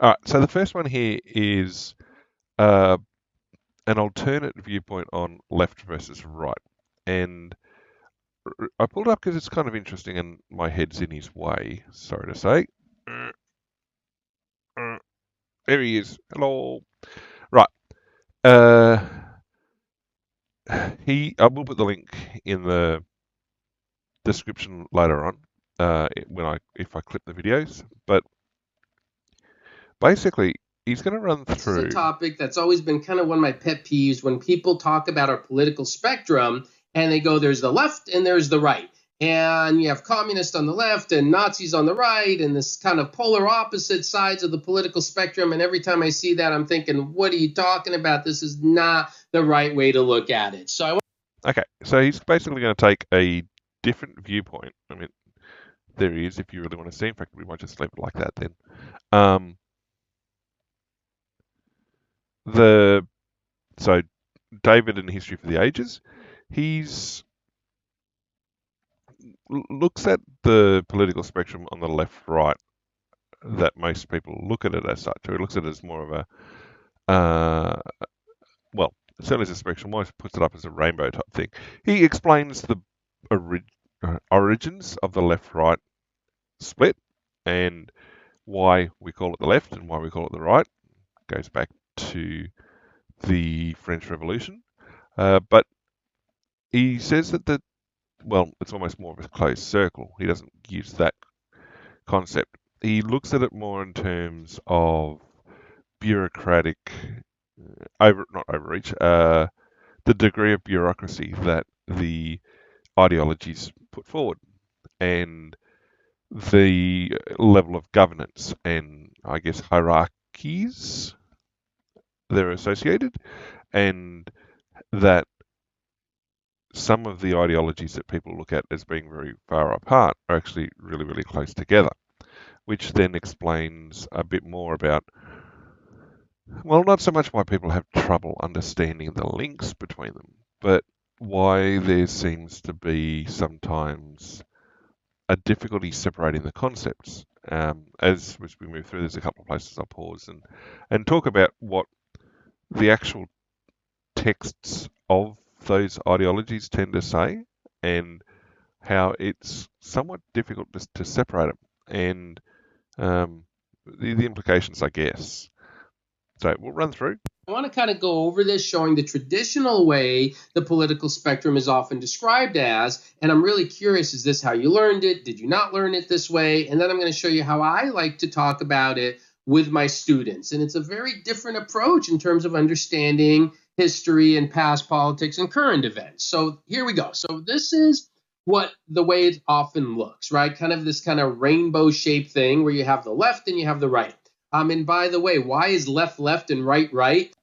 All right, so the first one here is uh, an alternate viewpoint on left versus right. And I pulled it up because it's kind of interesting and my head's in his way, sorry to say. There he is. Hello. Right. Uh, I will put the link in the description later on if I clip the videos. But basically, he's going to run This is a through. topic that's always been kind of one of my pet peeves when people talk about our political spectrum and they go, there's the left and there's the right. And you have communists on the left and Nazis on the right, and this kind of polar opposite sides of the political spectrum. And every time I see that, I'm thinking, what are you talking about? This is not the right way to look at it. Okay, so he's basically going to take a different viewpoint. I mean, there he is if you really want to see. In fact, we might just leave it like that then. Um, the so David in History for the Ages, he's looks at the political spectrum on the left right that most people look at it as such. Or he looks at it as more of a well, certainly as a spectrum. Most puts it up as a rainbow type thing. He explains the origins of the left right split and why we call it the left and why we call it the right. Goes back to the French Revolution. But he says that well, it's almost more of a closed circle. He doesn't use that concept. He looks at it more in terms of bureaucratic not overreach, the degree of bureaucracy that the ideologies put forward, and the level of governance and I guess hierarchies that are associated, and that some of the ideologies that people look at as being very far apart are actually really, really close together, which then explains a bit more about, well, not so much why people have trouble understanding the links between them, but why there seems to be sometimes a difficulty separating the concepts. As we move through, there's a couple of places I'll pause and talk about what the actual texts of those ideologies tend to say and how it's somewhat difficult to separate them and the implications, I guess. So we'll run through. I want to kind of go over this, showing the traditional way the political spectrum is often described as. And I'm really curious, is this how you learned it? Did you not learn it this way? And then I'm going to show you how I like to talk about it with my students. And it's a very different approach in terms of understanding history and past politics and current events. So here we go. So this is what the way it often looks, right? Kind of this kind of rainbow shaped thing where you have the left and you have the right. And by the way, why is left left and right right?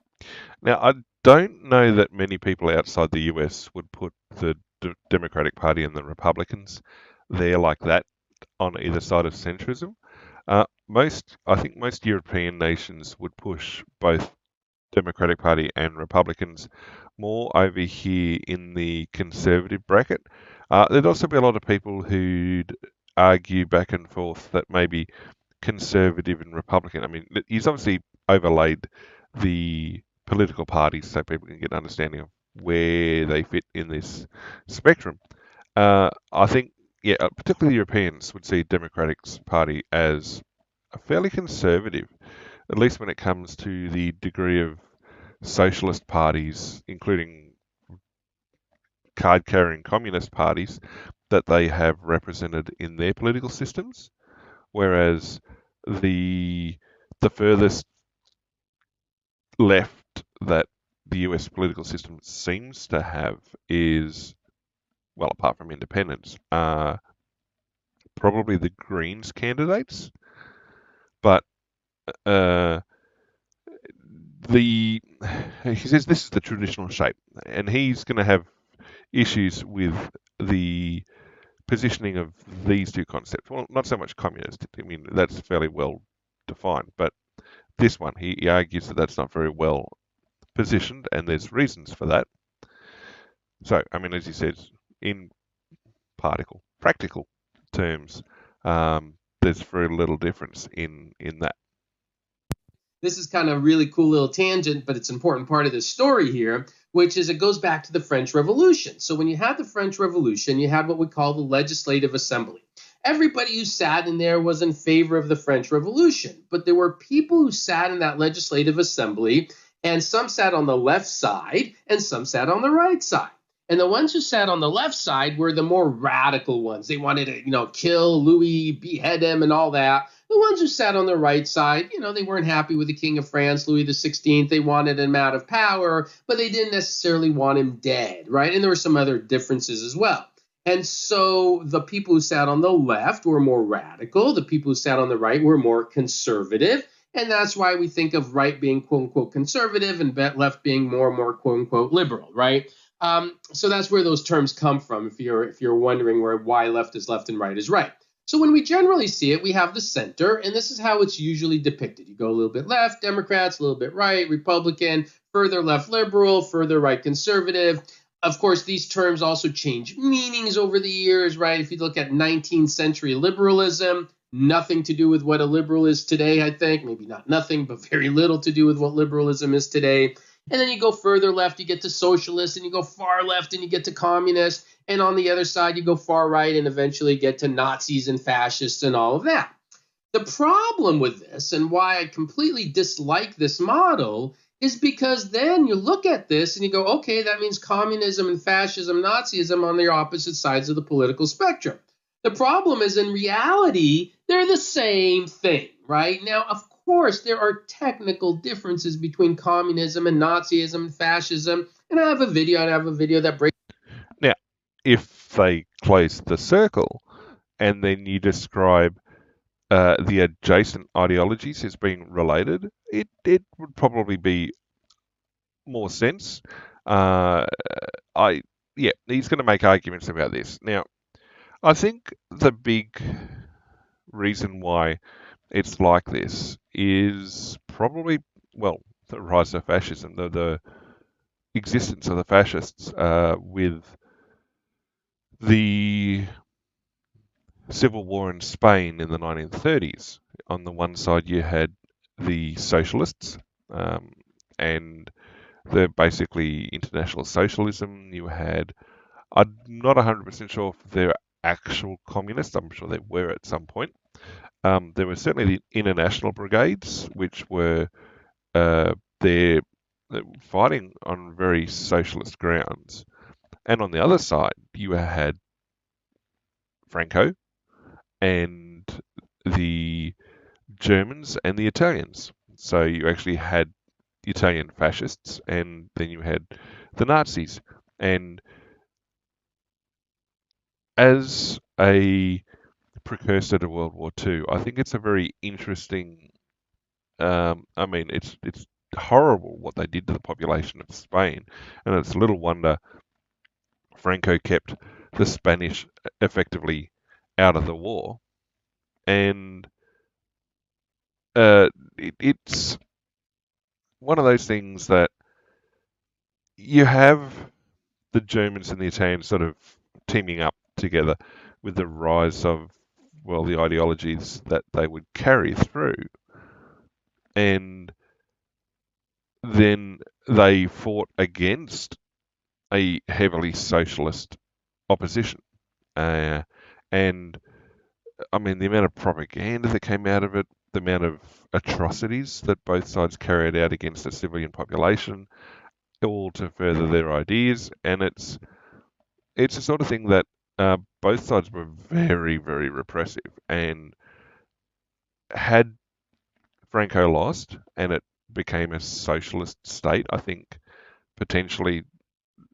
Now, I don't know that many people outside the US would put the Democratic Party and the Republicans there like that on either side of centrism. I think most European nations would push both Democratic Party and Republicans more over here in the conservative bracket. There'd also be a lot of people who'd argue back and forth that maybe conservative and Republican. I mean, he's obviously overlaid the political parties so people can get an understanding of where they fit in this spectrum. I think, yeah, particularly Europeans would see Democratic Party as a fairly conservative, at least when it comes to the degree of socialist parties, including card-carrying communist parties, that they have represented in their political systems. Whereas the the furthest left that the US political system seems to have is, well, apart from independents, probably the Greens candidates. But uh, the he says this is the traditional shape, and he's going to have issues with the positioning of these two concepts. Well, not so much communist. I mean, that's fairly well defined, but this one, he argues that that's not very well positioned, and there's reasons for that. So, I mean, as he says, in practical terms, there's very little difference in that. this is kind of a really cool little tangent, but it's an important part of the story here, which is it goes back to the French Revolution. So when you had the French Revolution, you had what we call the Legislative Assembly. Everybody who sat in there was in favor of the French Revolution, but there were people who sat in that Legislative Assembly, and some sat on the left side and some sat on the right side. And the ones who sat on the left side were the more radical ones. They wanted to, kill Louis, behead him, and all that. The ones who sat on the right side, they weren't happy with the King of France, Louis XVI. They wanted him out of power, but they didn't necessarily want him dead, right? And there were some other differences as well. And so the people who sat on the left were more radical. The people who sat on the right were more conservative. And that's why we think of right being quote unquote conservative and left being more and more quote unquote liberal, right? So that's where those terms come from. If you're wondering why left is left and right is right. So when we generally see it, we have the center, and this is how it's usually depicted. You go a little bit left, Democrats, a little bit right, Republican, further left, liberal, further right, conservative. Of course, these terms also change meanings over the years, right? If you look at 19th century liberalism, nothing to do with what a liberal is today, I think. Maybe not nothing, but very little to do with what liberalism is today. And then you go further left, you get to socialist, and you go far left, and you get to communist. And on the other side, you go far right and eventually get to Nazis and fascists and all of that. The problem with this, and why I completely dislike this model, is because then you look at this and you go, okay, that means communism and fascism, Nazism on the opposite sides of the political spectrum. The problem is, in reality, they're the same thing, right? Now, of course, there are technical differences between communism and Nazism and fascism, and I have a video that breaks. Now, if they close the circle and then you describe the adjacent ideologies as being related, it would probably be more sense. He's going to make arguments about this. Now, I think the big reason why it's like this is probably, well, the rise of fascism, the existence of the fascists with the civil war in Spain in the 1930s. On the one side, you had the socialists, and they're basically international socialism. You had, I'm not 100% sure if they're actual communists. I'm sure they were at some point. There were certainly the international brigades, which were they're fighting on very socialist grounds. And on the other side, you had Franco and the Germans and the Italians. So you actually had the Italian fascists, and then you had the Nazis. And as a precursor to World War II, I think it's a very interesting. It's horrible what they did to the population of Spain, and it's little wonder Franco kept the Spanish effectively out of the war. And it's one of those things that you have the Germans and the Italians sort of teaming up together with the rise of, well, the ideologies that they would carry through. And then they fought against a heavily socialist opposition. And I mean, the amount of propaganda that came out of it, the amount of atrocities that both sides carried out against the civilian population, all to further their ideas. And it's the sort of thing that both sides were very, very repressive. And had Franco lost and it became a socialist state, I think potentially,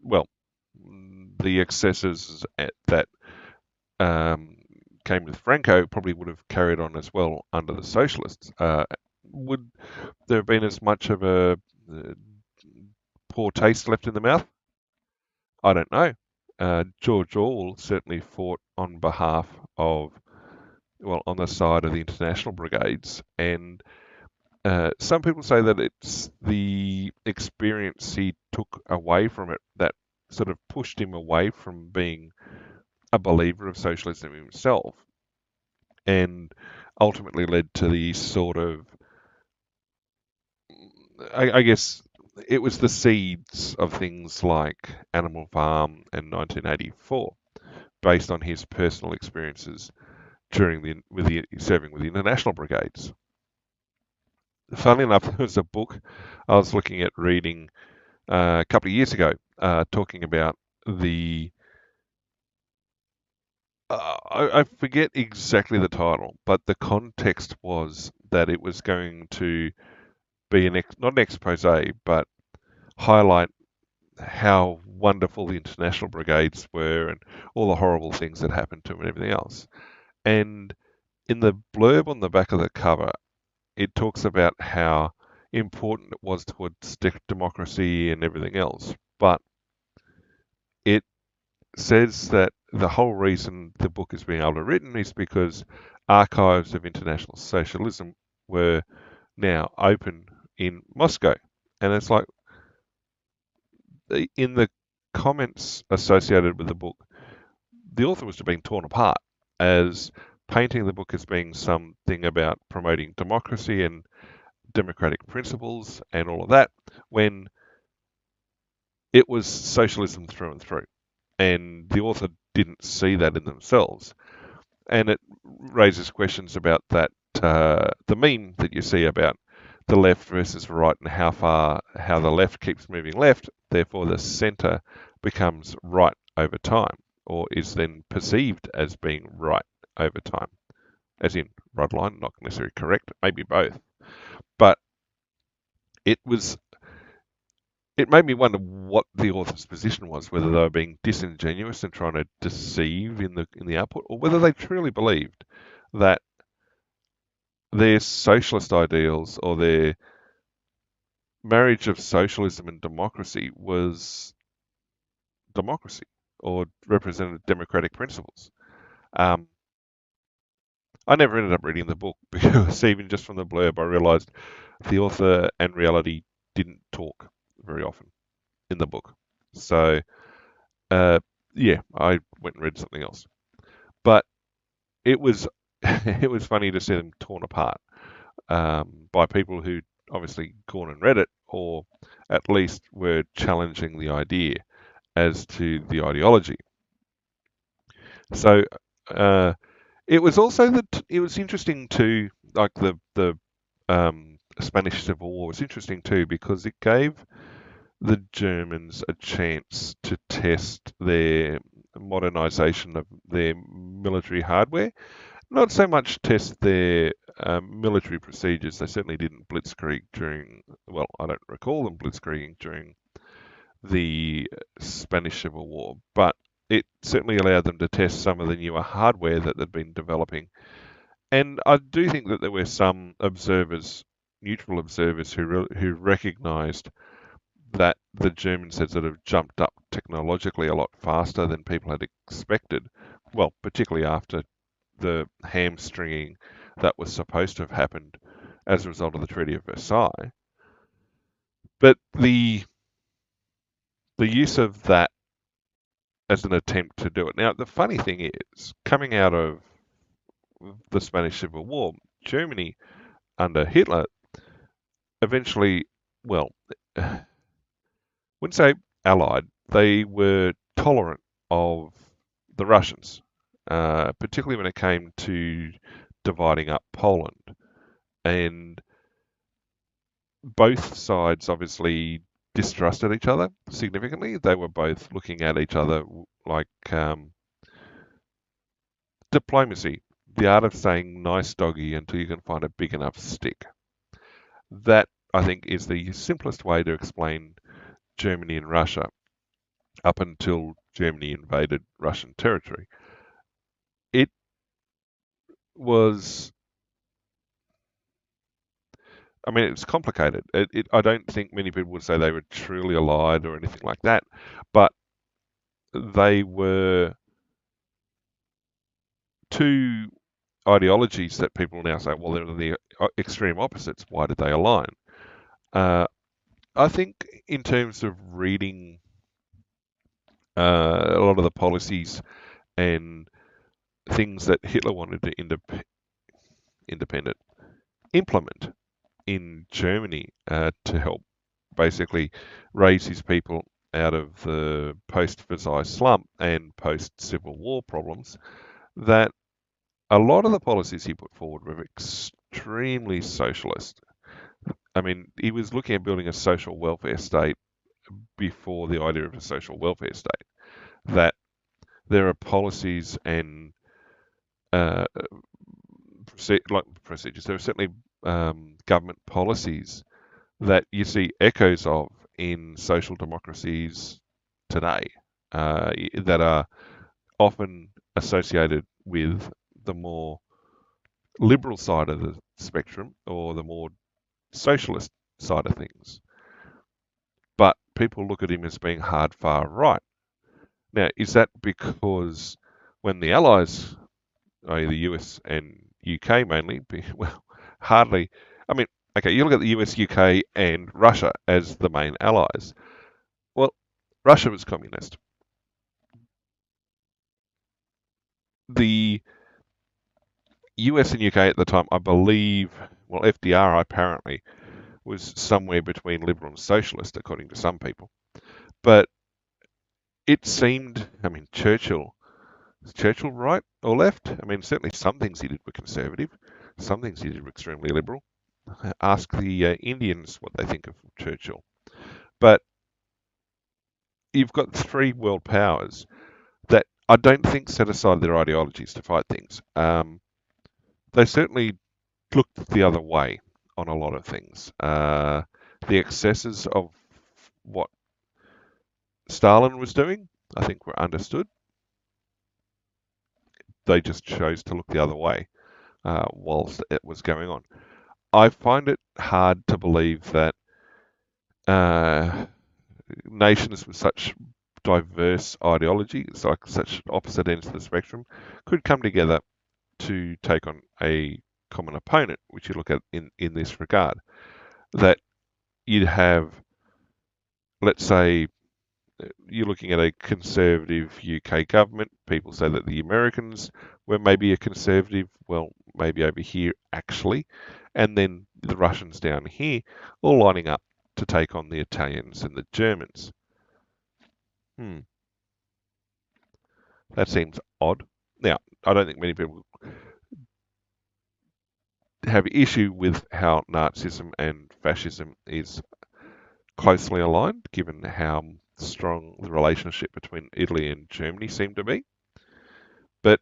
well, the excesses that came with Franco probably would have carried on as well under the socialists. Would there have been as much of a poor taste left in the mouth? I don't know. George Orwell certainly fought on behalf of, well, on the side of the international brigades, and some people say that it's the experience he took away from it that sort of pushed him away from being a believer of socialism himself, and ultimately led to the sort of I guess it was the seeds of things like Animal Farm and 1984, based on his personal experiences during serving with the international brigades. Funnily enough, there was a book I was looking at reading a couple of years ago, talking about the I forget exactly the title, but the context was that it was going to be not an expose, but highlight how wonderful the international brigades were and all the horrible things that happened to them and everything else. And in the blurb on the back of the cover, it talks about how important it was towards democracy and everything else. But it says that the whole reason the book is being able to written is because archives of international socialism were now open in Moscow. And it's like, in the comments associated with the book, the author was being torn apart as painting the book as being something about promoting democracy and democratic principles and all of that, when it was socialism through and through. And the author didn't see that in themselves. And it raises questions about that, the meme that you see about the left versus the right and how the left keeps moving left, therefore the centre becomes right over time, or is then perceived as being right over time, as in right line, not necessarily correct, maybe both. But it was it made me wonder what the author's position was, whether they were being disingenuous and trying to deceive in the output, or whether they truly believed that their socialist ideals or their marriage of socialism and democracy was democracy or represented democratic principles. Um, I never ended up reading the book because even just from the blurb, I realised the author and reality didn't talk very often in the book. So, uh, yeah, I went and read something else. But it was it was funny to see them torn apart, by people who obviously gone and read it, or at least were challenging the idea as to the ideology. So uh, it was also that it was interesting too, like the Spanish Civil War was interesting too because it gave the Germans a chance to test their modernization of their military hardware. Not so much test their military procedures. They certainly didn't blitzkrieg during, well, I don't recall them blitzkrieging during the Spanish Civil War, but it certainly allowed them to test some of the newer hardware that they'd been developing. And I do think that there were some observers, neutral observers, who recognised that the Germans had sort of jumped up technologically a lot faster than people had expected. Well, particularly after the hamstringing that was supposed to have happened as a result of the Treaty of Versailles. But the use of that as an attempt to do it. Now, the funny thing is, coming out of the Spanish Civil War, Germany under Hitler eventually, well, wouldn't say allied, they were tolerant of the Russians, particularly when it came to dividing up Poland. And both sides obviously distrusted each other significantly. They were both looking at each other like diplomacy, the art of saying nice doggy until you can find a big enough stick. That, I think, is the simplest way to explain Germany and Russia up until Germany invaded Russian territory. It was, I mean, it's complicated. I don't think many people would say they were truly allied or anything like that, but they were two ideologies that people now say, well, they're the extreme opposites. Why did they align? Uh, I think in terms of reading a lot of the policies and things that Hitler wanted to independent implement, in Germany to help basically raise his people out of the post-Versailles slump and post-Civil War problems, that a lot of the policies he put forward were extremely socialist. I mean, he was looking at building a social welfare state before the idea of a social welfare state. That there are policies and uh, procedures. There are certainly government policies that you see echoes of in social democracies today, that are often associated with the more liberal side of the spectrum or the more socialist side of things. But people look at him as being hard far right. Now, is that because when the Allies, i.e. the US and UK mainly, well, hardly, I mean, okay, you look at the US, UK and Russia as the main allies. Well, Russia was communist. The US and UK at the time, I believe, well, FDR apparently was somewhere between liberal and socialist, according to some people. But it seemed, I mean, was Churchill right or left? I mean, certainly some things he did were conservative, some things he did were extremely liberal. Ask the Indians what they think of Churchill. But you've got three world powers that I don't think set aside their ideologies to fight things. They certainly looked the other way on a lot of things. The excesses of what Stalin was doing, I think, were understood. They just chose to look the other way whilst it was going on. I find it hard to believe that uh, nations with such diverse ideologies, like such opposite ends of the spectrum, could come together to take on a common opponent, which you look at in this regard. That you'd have, let's say, you're looking at a conservative UK government. People say that the Americans were maybe a conservative, well, maybe over here actually, and then the Russians down here, all lining up to take on the Italians and the Germans. That seems odd. Now, I don't think many people have issue with how Nazism and fascism is closely aligned, given how strong the relationship between Italy and Germany seemed to be. But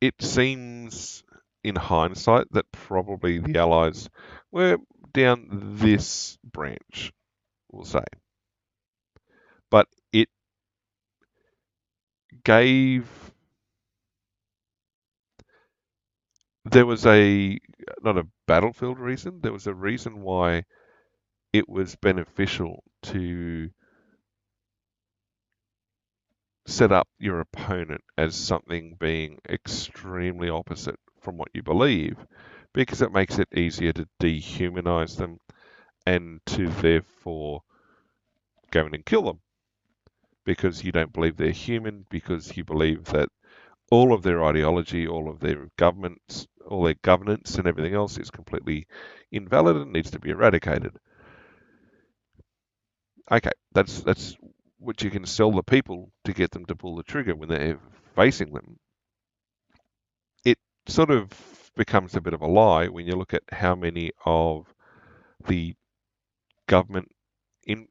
it seems in hindsight that probably the Allies were down this branch, we'll say. But it gave, there was not a battlefield reason, there was a reason why it was beneficial to set up your opponent as something being extremely opposite from what you believe, because it makes it easier to dehumanize them and to therefore go in and kill them because you don't believe they're human, because you believe that all of their ideology, all of their governments, all their governance and everything else is completely invalid and needs to be eradicated. Okay, that's what you can sell the people to get them to pull the trigger when they're facing them. It sort of becomes a bit of a lie when you look at how many of the government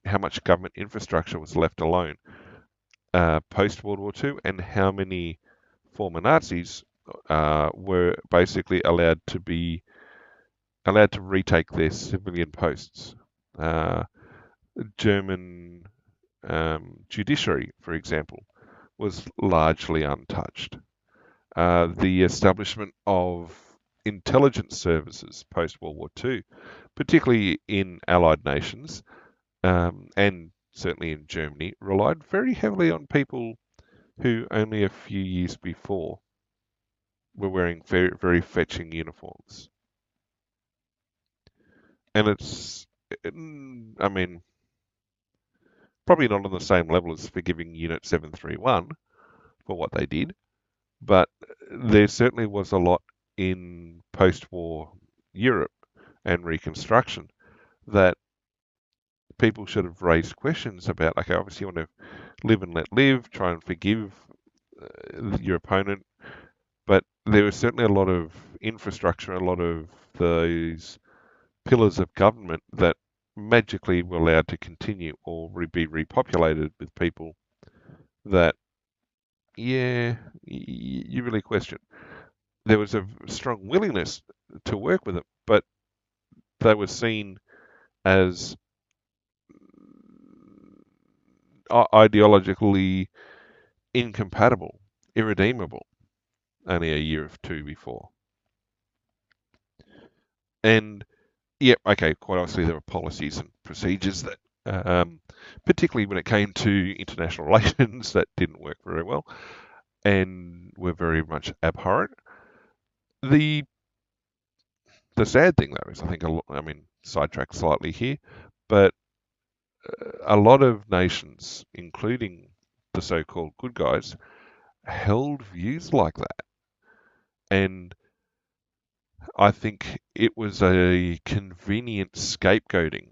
how much government infrastructure was left alone post World War II, and how many former Nazis were basically allowed to retake their civilian posts. German judiciary, for example, was largely untouched. The establishment of intelligence services post World War II, particularly in Allied nations, and certainly in Germany, relied very heavily on people who only a few years before were wearing very, very fetching uniforms. And I mean, probably not on the same level as forgiving Unit 731 for what they did, but there certainly was a lot in post-war Europe and Reconstruction that people should have raised questions about. Okay, obviously you want to live and let live, try and forgive your opponent, but there was certainly a lot of infrastructure, a lot of those pillars of government that magically were allowed to continue or be repopulated with people that, yeah, you really question. There was a strong willingness to work with it, but they were seen as ideologically incompatible, irredeemable, only a year or two before. And yeah, okay, quite honestly, there were policies and procedures that, particularly when it came to international relations, that didn't work very well and were very much abhorrent. The the sad thing, though, is I think, I mean, sidetrack slightly here, but a lot of nations, including the so-called good guys, held views like that. And I think it was a convenient scapegoating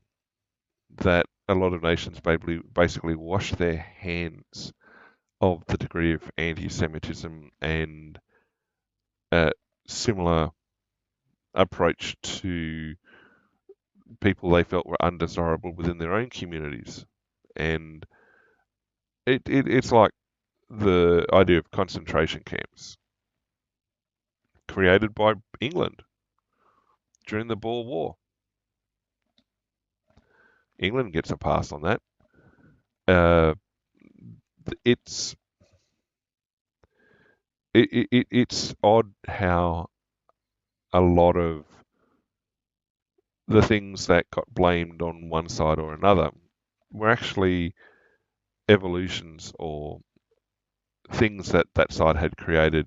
that a lot of nations basically washed their hands of the degree of anti-Semitism and a similar approach to people they felt were undesirable within their own communities. And it's like the idea of concentration camps created by England during the Boer War. England gets a pass on that. Uh, it's it's odd how a lot of the things that got blamed on one side or another were actually evolutions or things that that side had created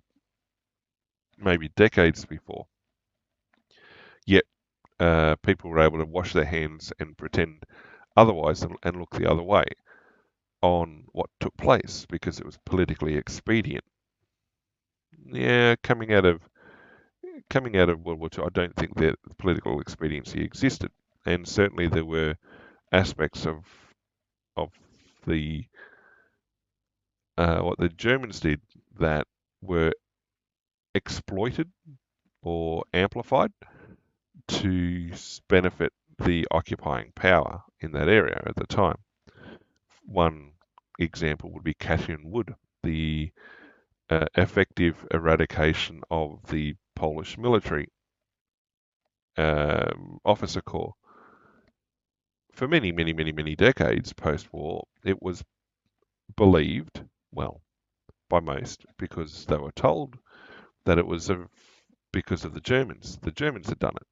maybe decades before. Yet people were able to wash their hands and pretend otherwise and look the other way on what took place because it was politically expedient. Yeah, coming out of World War II, I don't think that political expediency existed, and certainly there were aspects of the what the Germans did that were exploited or amplified to benefit the occupying power in that area at the time. One example would be Catherine Wood, the effective eradication of the Polish military officer corps. For many, many, many, many decades post-war, it was believed, well, by most, because they were told that it was because of the Germans. The Germans had done it.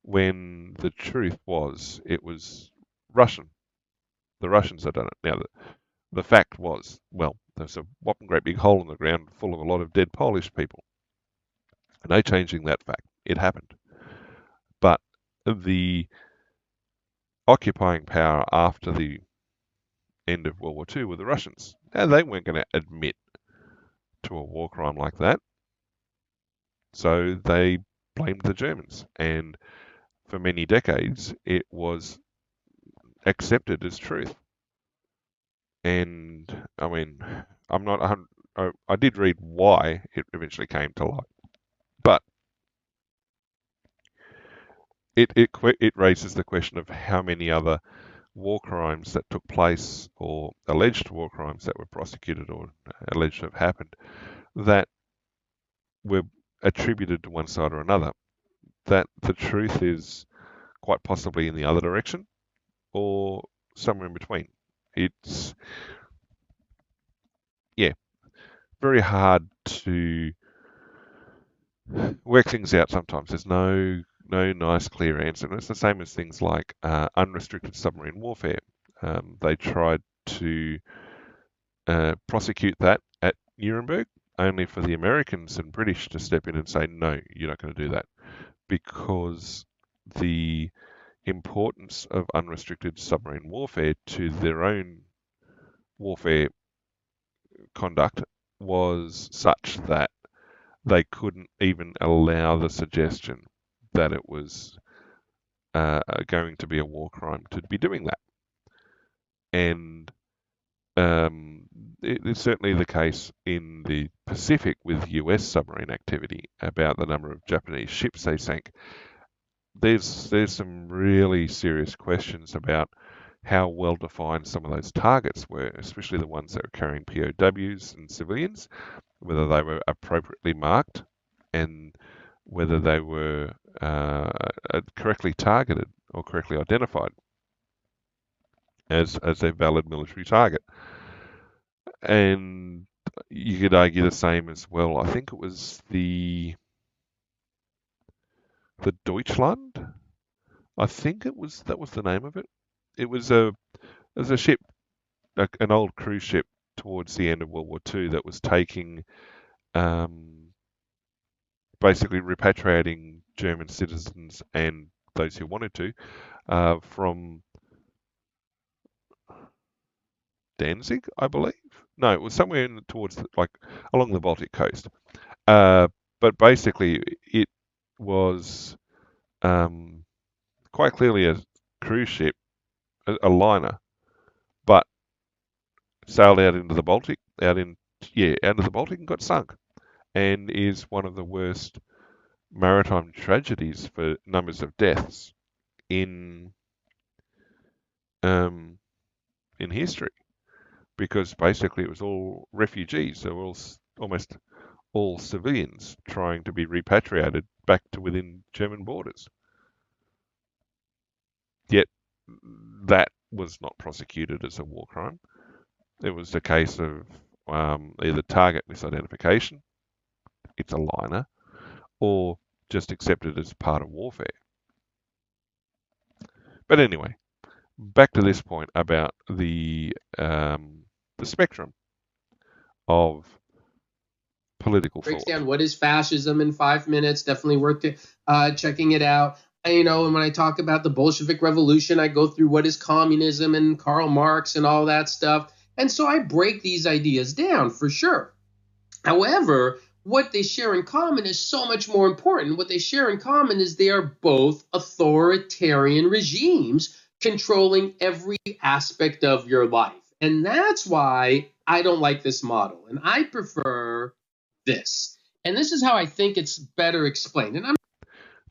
When the truth was, it was Russian. The Russians had done it. Now, the fact was, well, there's a whopping great big hole in the ground full of a lot of dead Polish people. No changing that fact. It happened. But the occupying power after the end of World War II were the Russians. Now, they weren't going to admit to a war crime like that. So they blamed the Germans. And for many decades, it was accepted as truth. And I mean, I'm not 100, I did read why it eventually came to light, but it raises the question of how many other war crimes that took place or alleged war crimes that were prosecuted or alleged to have happened that were attributed to one side or another. That the truth is quite possibly in the other direction or somewhere in between. It's, yeah, very hard to work things out sometimes. There's no nice clear answer. And it's the same as things like unrestricted submarine warfare. They tried to prosecute that at Nuremberg, only for the Americans and British to step in and say, no, you're not going to do that, because the importance of unrestricted submarine warfare to their own warfare conduct was such that they couldn't even allow the suggestion that it was going to be a war crime to be doing that. And it's certainly the case in the Pacific with US submarine activity about the number of Japanese ships they sank. There's some really serious questions about how well defined some of those targets were, especially the ones that were carrying POWs and civilians, whether they were appropriately marked and whether they were correctly targeted or correctly identified as a valid military target. And you could argue the same as well. I think it was the Deutschland. I think that was the name of it. It was a ship, an old cruise ship towards the end of World War II that was taking basically repatriating German citizens and those who wanted to from Danzig, I believe. No, it was somewhere towards along the Baltic coast. But basically, it was quite clearly a cruise ship, a liner, but sailed out into the Baltic, out into the Baltic and got sunk, and is one of the worst maritime tragedies for numbers of deaths in um, in history, because basically it was all refugees, so almost all civilians trying to be repatriated back to within German borders. Yet that was not prosecuted as a war crime. It was a case of either target misidentification, it's a liner, or just accepted as part of warfare. But anyway, back to this point about the spectrum of political Breaks thought. down what is fascism in 5 minutes. Definitely worth checking it out. And, and when I talk about the Bolshevik Revolution, I go through what is communism and Karl Marx and all that stuff. And so I break these ideas down for sure. However, what they share in common is so much more important. What they share in common is they are both authoritarian regimes controlling every aspect of your life. And that's why I don't like this model. And I prefer this. And this is how I think it's better explained.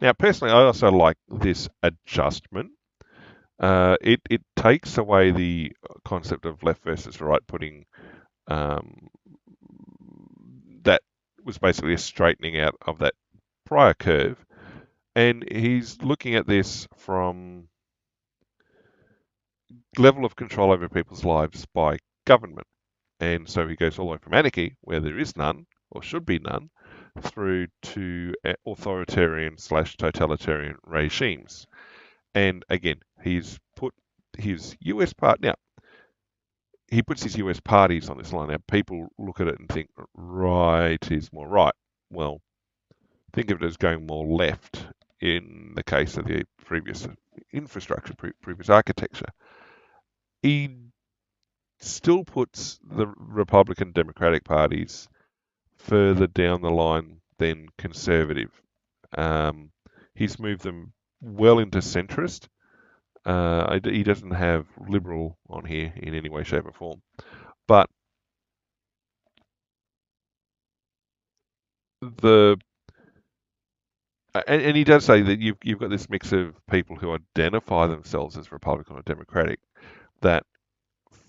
Now, personally, I also like this adjustment. It takes away the concept of left versus right, putting that was basically a straightening out of that prior curve. And he's looking at this from level of control over people's lives by government. And so he goes all the way from anarchy, where there is none, or should be none, through to authoritarian / totalitarian regimes. And again, he's put his US part now. He puts his US parties on this line. Now, people look at it and think, right is more right. Well, think of it as going more left in the case of the previous infrastructure, previous architecture. He still puts the Republican Democratic parties further down the line than conservative. He's moved them well into centrist. He doesn't have liberal on here in any way, shape, or form. But the and he does say that you've got this mix of people who identify themselves as Republican or Democratic. That,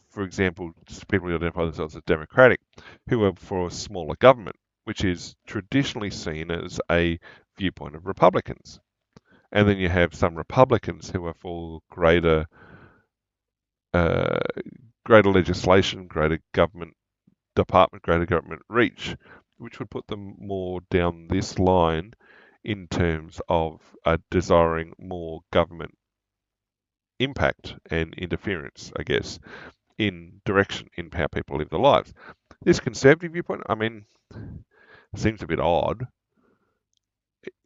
for example, people who identify themselves as Democratic, who are for a smaller government, which is traditionally seen as a viewpoint of Republicans. And then you have some Republicans who are for greater legislation, greater government department, greater government reach, which would put them more down this line in terms of desiring more government impact and interference, I guess, in direction in how people live their lives. This conservative viewpoint, I mean, seems a bit odd.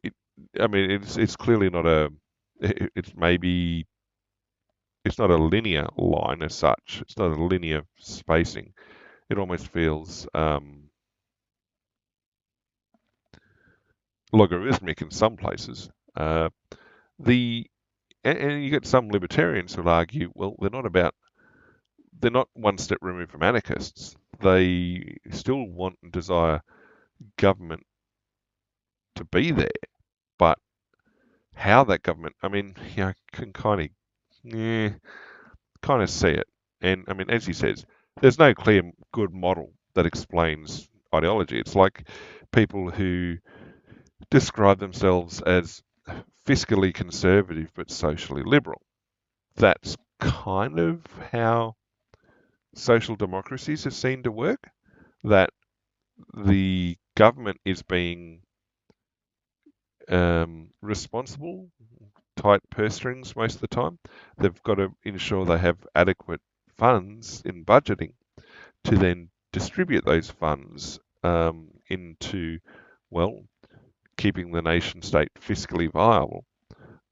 It's clearly not it's maybe it's not a linear line as such. It's not a linear spacing. It almost feels logarithmic in some places. The and you get some libertarians who'll argue, well, they're not one step removed from anarchists. They still want and desire government to be there, but how that government, I mean, I can kind of see it. And I mean, as he says, there's no clear good model that explains ideology. It's like people who describe themselves as fiscally conservative but socially liberal. That's kind of how social democracies are seen to work, that the government is being responsible, tight purse strings most of the time. They've got to ensure they have adequate funds in budgeting to then distribute those funds into, well, keeping the nation state fiscally viable,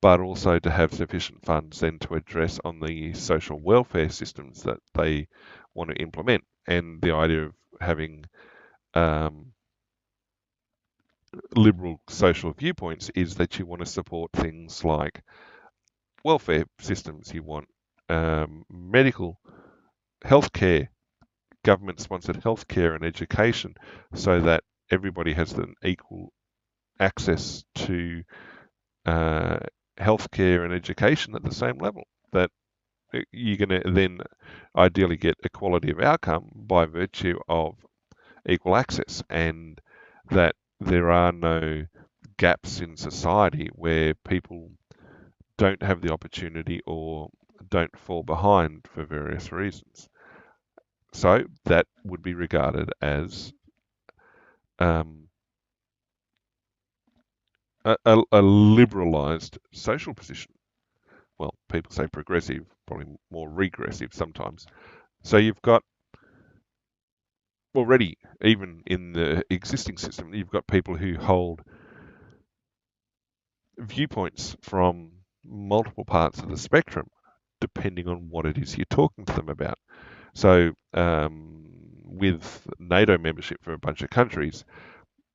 but also to have sufficient funds then to address on the social welfare systems that they want to implement. And the idea of having liberal social viewpoints is that you want to support things like welfare systems, you want medical healthcare, government-sponsored healthcare and education, so that everybody has an equal access to healthcare and education at the same level. That you're going to then ideally get equality of outcome by virtue of equal access, and that there are no gaps in society where people don't have the opportunity or don't fall behind for various reasons. So that would be regarded as um, a liberalised social position. Well, people say progressive, probably more regressive sometimes. So you've got already, even in the existing system, you've got people who hold viewpoints from multiple parts of the spectrum, depending on what it is you're talking to them about. So, with NATO membership for a bunch of countries,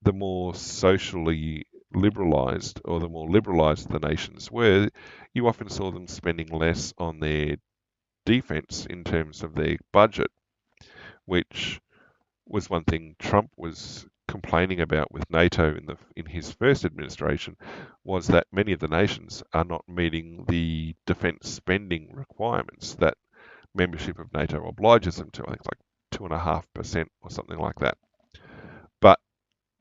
the more socially liberalised or the more liberalised the nations were, you often saw them spending less on their defence in terms of their budget, which was one thing Trump was complaining about with NATO in his first administration, was that many of the nations are not meeting the defence spending requirements that membership of NATO obliges them to. I think it's like 2.5% or something like that. But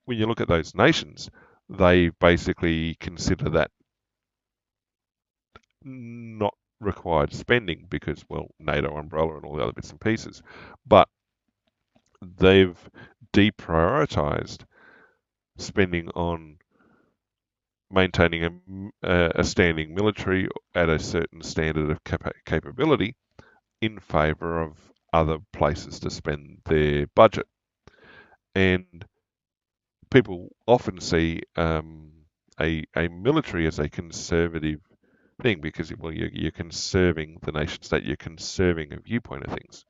when you look at those nations, they basically consider that not required spending because, well, NATO umbrella and all the other bits and pieces. But they've deprioritized spending on maintaining a standing military at a certain standard of capability in favour of other places to spend their budget. And people often see a military as a conservative thing because, well, you're conserving the nation state, you're conserving a viewpoint of things.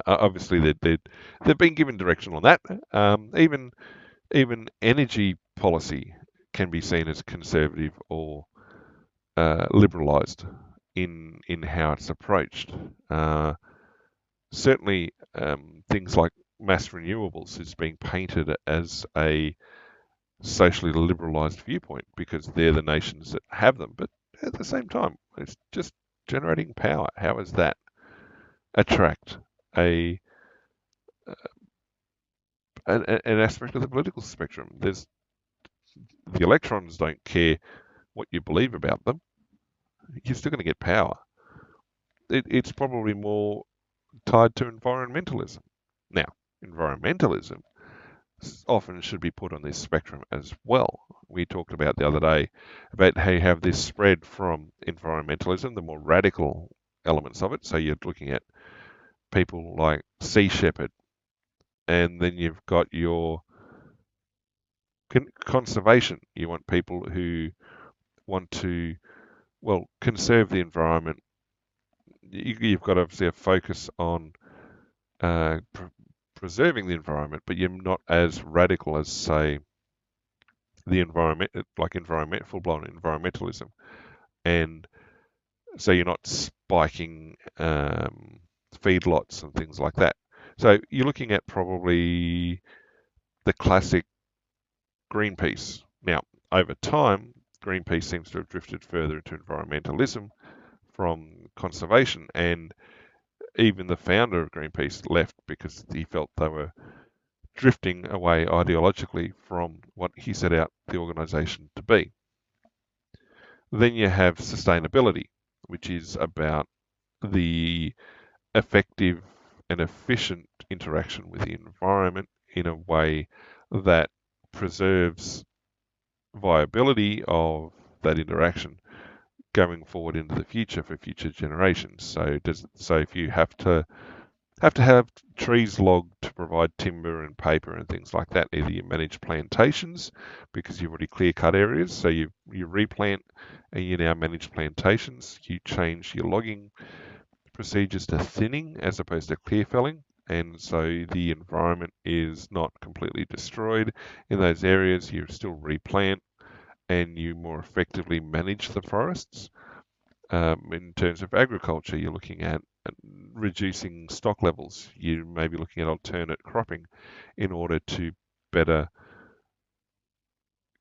Obviously, they've been given direction on that. Even energy policy can be seen as conservative or liberalised in how it's approached. Certainly, things like mass renewables is being painted as a socially liberalised viewpoint because they're the nations that have them. But at the same time, it's just generating power. How does that attract a an aspect of the political spectrum? The electrons don't care what you believe about them. You're still going to get power. It's probably more tied to environmentalism. Now, environmentalism often should be put on this spectrum as well. We talked about the other day about how you have this spread from environmentalism, the more radical elements of it. So you're looking at people like Sea Shepherd, and then you've got your conservation. You want people who want to, well, conserve the environment. You've got obviously a focus on preserving the environment, but you're not as radical as, say, the environment, like full-blown environmentalism, and so you're not spiking feedlots and things like that. So you're looking at probably the classic Greenpeace. Now, over time, Greenpeace seems to have drifted further into environmentalism from conservation, and even the founder of Greenpeace left because he felt they were drifting away ideologically from what he set out the organisation to be. Then you have sustainability, which is about the effective and efficient interaction with the environment in a way that preserves viability of that interaction going forward into the future for future generations. So if you have to have trees logged to provide timber and paper and things like that, either you manage plantations because you've already clear cut areas, so you replant and you now manage plantations. You change your logging procedures to thinning as opposed to clear felling, and so the environment is not completely destroyed in those areas. You still replant and you more effectively manage the forests. In terms of agriculture, you're looking at reducing stock levels. You may be looking at alternate cropping in order to better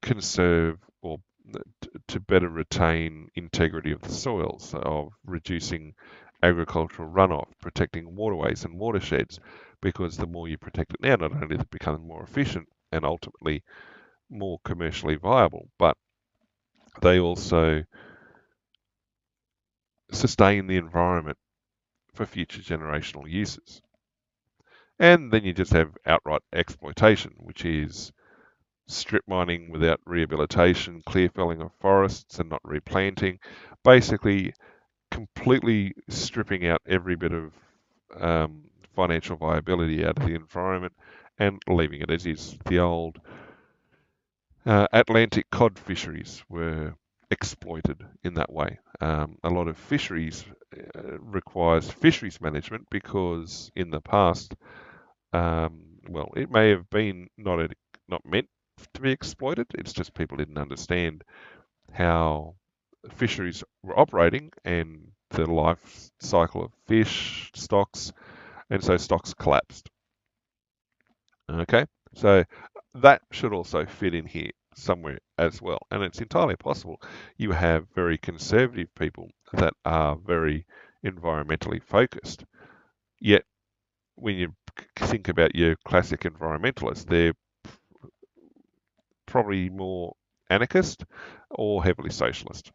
conserve or to better retain integrity of the soils, of reducing agricultural runoff, protecting waterways and watersheds, because the more you protect it now, not only does it become more efficient and ultimately more commercially viable, but they also sustain the environment for future generational uses. And then you just have outright exploitation, which is strip mining without rehabilitation, clear felling of forests and not replanting, basically completely stripping out every bit of financial viability out of the environment and leaving it as is. The old Atlantic cod fisheries were exploited in that way. A lot of fisheries requires fisheries management because in the past, well, it may have been not meant to be exploited. It's just people didn't understand how fisheries were operating and the life cycle of fish stocks, and so stocks collapsed. Okay, so that should also fit in here somewhere as well, and it's entirely possible you have very conservative people that are very environmentally focused, yet when you think about your classic environmentalists, they're probably more anarchist or heavily socialist.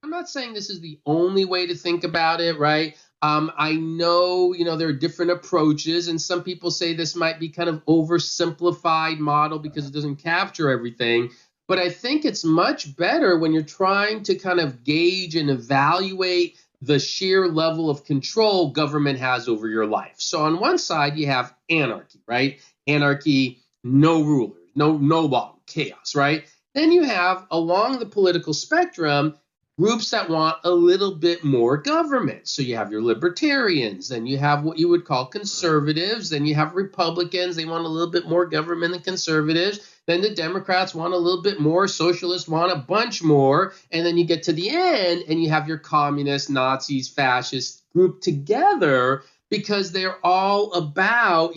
I'm not saying this is the only way to think about it, right? I know, there are different approaches, and some people say this might be kind of oversimplified model because it doesn't capture everything. But I think it's much better when you're trying to kind of gauge and evaluate the sheer level of control government has over your life. So on one side, you have anarchy, right? Anarchy, no rulers, no law, chaos, right? Then you have along the political spectrum groups that want a little bit more government. So you have your libertarians, then you have what you would call conservatives, then you have Republicans, they want a little bit more government than conservatives. Then the Democrats want a little bit more, socialists want a bunch more, and then you get to the end and you have your communists, Nazis, fascists grouped together because they're all about,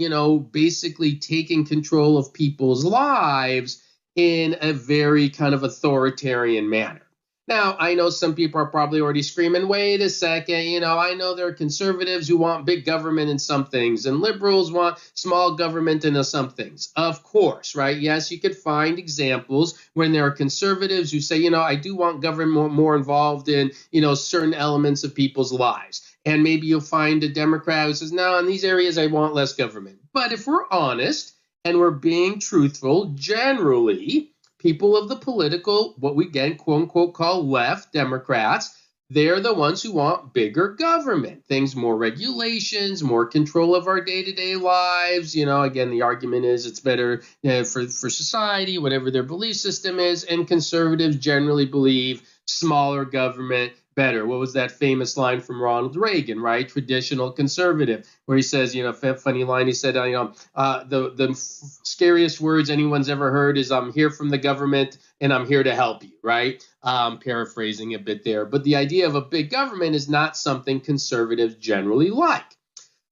basically taking control of people's lives in a very kind of authoritarian manner. Now, I know some people are probably already screaming, wait a second, I know there are conservatives who want big government in some things, and liberals want small government in some things. Of course, right? Yes, you could find examples when there are conservatives who say, I do want government more involved in, certain elements of people's lives. And maybe you'll find a Democrat who says, no, in these areas, I want less government. But if we're honest and we're being truthful, generally, people of the political, what we again, quote unquote, call left Democrats, they're the ones who want bigger government, things more regulations, more control of our day-to-day lives. Again, the argument is it's better for society, whatever their belief system is. And conservatives generally believe smaller government, better. What was that famous line from Ronald Reagan, right? Traditional conservative, where he says, funny line. He said, the scariest words anyone's ever heard is "I'm here from the government and I'm here to help you," right? Paraphrasing a bit there, but the idea of a big government is not something conservatives generally like.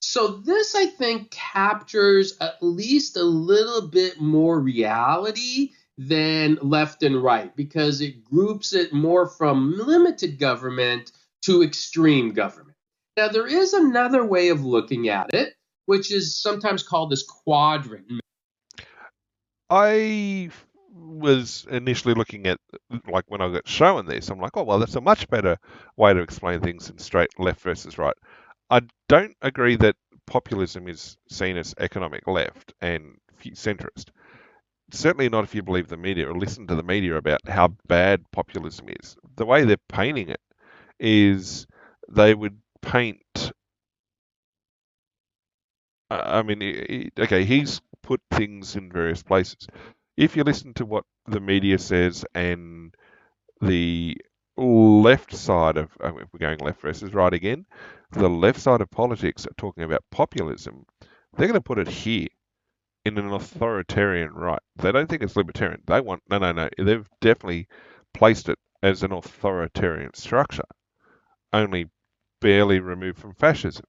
So this, I think, captures at least a little bit more reality than left and right, because it groups it more from limited government to extreme government. Now, there is another way of looking at it, which is sometimes called this quadrant. I was initially looking at, like, when I got shown this, I'm like, oh, well, that's a much better way to explain things than straight left versus right. I don't agree that populism is seen as economic left and centrist. Certainly not if you believe the media or listen to the media about how bad populism is. The way they're painting it is they would paint. I mean, okay, he's put things in various places. If you listen to what the media says and the left side of, if we're going left versus right again, the left side of politics are talking about populism, they're going to put it here in an authoritarian right. They don't think it's libertarian. They want, no, no, no. They've definitely placed it as an authoritarian structure, only barely removed from fascism.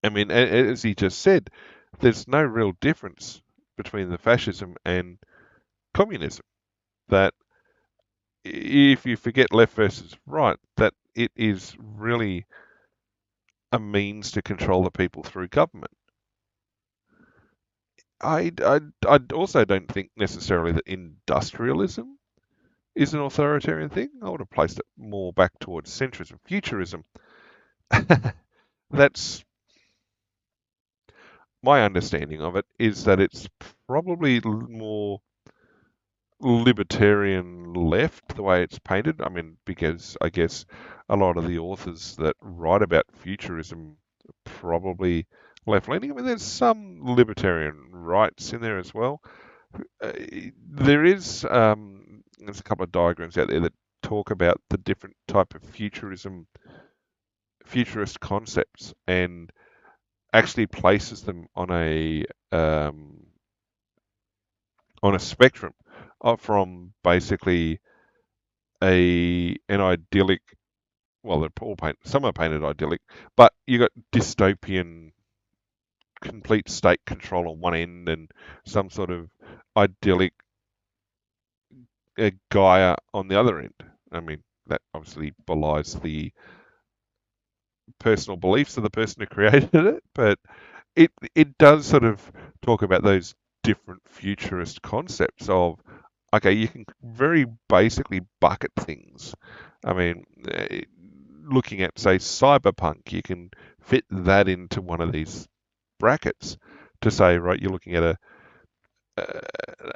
I mean, as he just said, there's no real difference between the fascism and communism. That if you forget left versus right, that it is really a means to control the people through government. I also don't think necessarily that industrialism is an authoritarian thing. I would have placed it more back towards centrism, futurism. That's my understanding of it, is that it's probably more libertarian left, the way it's painted. I mean, because I guess a lot of the authors that write about futurism are probably left leaning. I mean, there's some libertarian rights in there as well. There is, there's a couple of diagrams out there that talk about the different type of futurist concepts, and actually places them on a spectrum from basically an idyllic. Well, they're all some are painted idyllic, but you got dystopian, complete state control on one end, and some sort of idyllic Gaia on the other end. I mean, that obviously belies the personal beliefs of the person who created it, but it does sort of talk about those different futurist concepts of, okay, you can very basically bucket things. I mean, looking at, say, cyberpunk, you can fit that into one of these brackets to say, right, you're looking at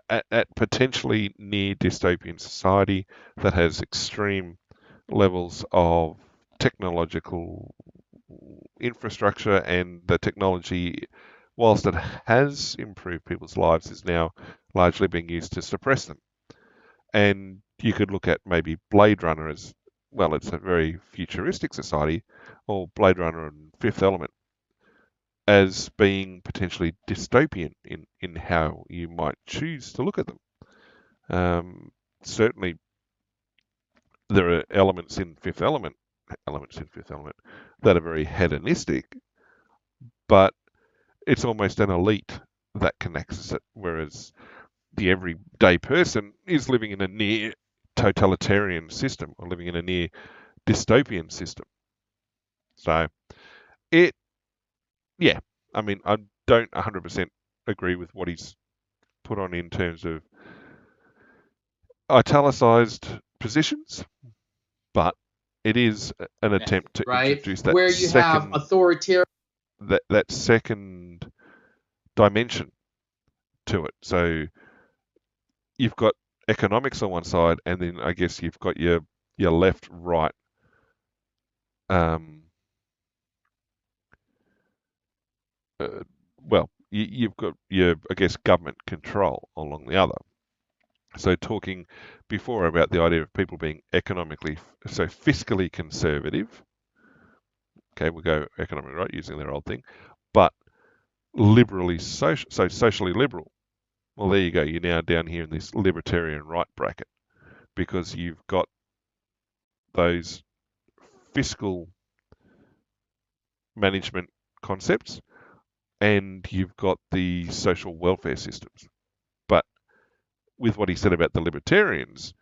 at potentially near dystopian society that has extreme levels of technological infrastructure, and the technology, whilst it has improved people's lives, is now largely being used to suppress them. And you could look at maybe Blade Runner as, well, it's a very futuristic society, or Blade Runner and Fifth Element as being potentially dystopian in how you might choose to look at them. Certainly, there are elements in Fifth Element that are very hedonistic, but it's almost an elite that can access it, whereas the everyday person is living in a near totalitarian system, or living in a near dystopian system. So it, yeah, I mean, I don't 100% agree with what he's put on in terms of italicized positions, but it is an attempt to Right, introduce where you have authoritarian. that second dimension to it. So you've got economics on one side, and then I guess you've got your left right. Um, uh, well, you've got your, I guess, government control along the other. So talking before about the idea of people being economically, so fiscally conservative. Okay, we'll go economically right using their old thing, but liberally social, so socially liberal. Well, there you go. You're now down here in this libertarian right bracket because you've got those fiscal management concepts and you've got the social welfare systems. But with what he said about the libertarians,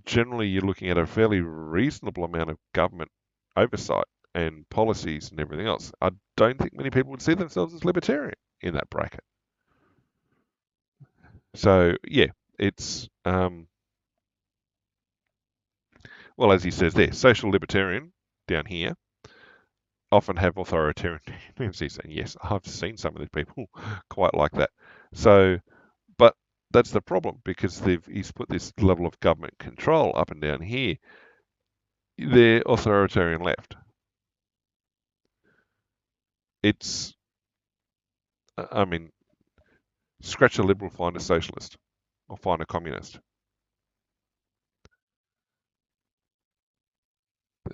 generally you're looking at a fairly reasonable amount of government oversight and policies and everything else. I don't think many people would see themselves as libertarian in that bracket. So yeah, it's well, as he says there, social libertarian down here often have authoritarian tendencies, and yes, I've seen some of these people quite like that. So, but that's the problem because he's put this level of government control up and down here. They're authoritarian left. It's, I mean, scratch a liberal, find a socialist, or find a communist.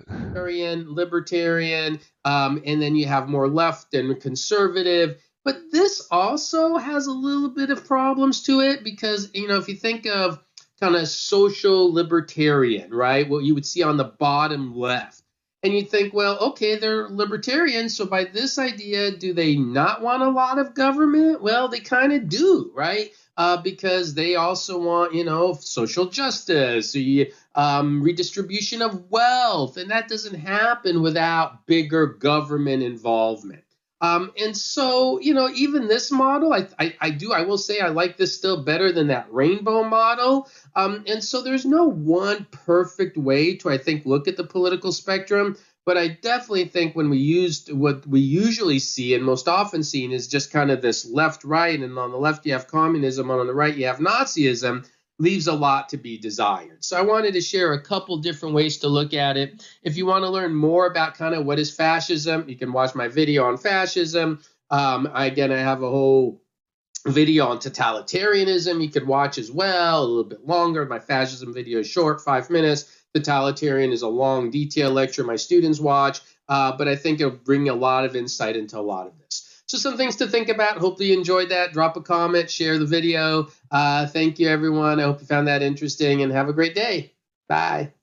Libertarian, and then you have more left and conservative. But this also has a little bit of problems to it because, if you think of kind of social libertarian, right, what you would see on the bottom left, and you think, well, okay, they're libertarians, so by this idea, do they not want a lot of government? Well, they kind of do, right? Because they also want, social justice, redistribution of wealth, and that doesn't happen without bigger government involvement. And so, even this model, I will say I like this still better than that rainbow model. And so there's no one perfect way to, I think, look at the political spectrum. But I definitely think when we used what we usually see and most often seen is just kind of this left right. And on the left, you have communism, and on the right, you have Nazism, leaves a lot to be desired. So I wanted to share a couple different ways to look at it. If you want to learn more about kind of what is fascism, you can watch my video on fascism. I have a whole video on totalitarianism you could watch as well, a little bit longer. My fascism video is short, 5 minutes. Totalitarian is a long, detailed lecture my students watch, but I think it'll bring a lot of insight into a lot of this. So some things to think about. Hopefully you enjoyed that. Drop a comment, share the video. Thank you, everyone. I hope you found that interesting, and have a great day. Bye.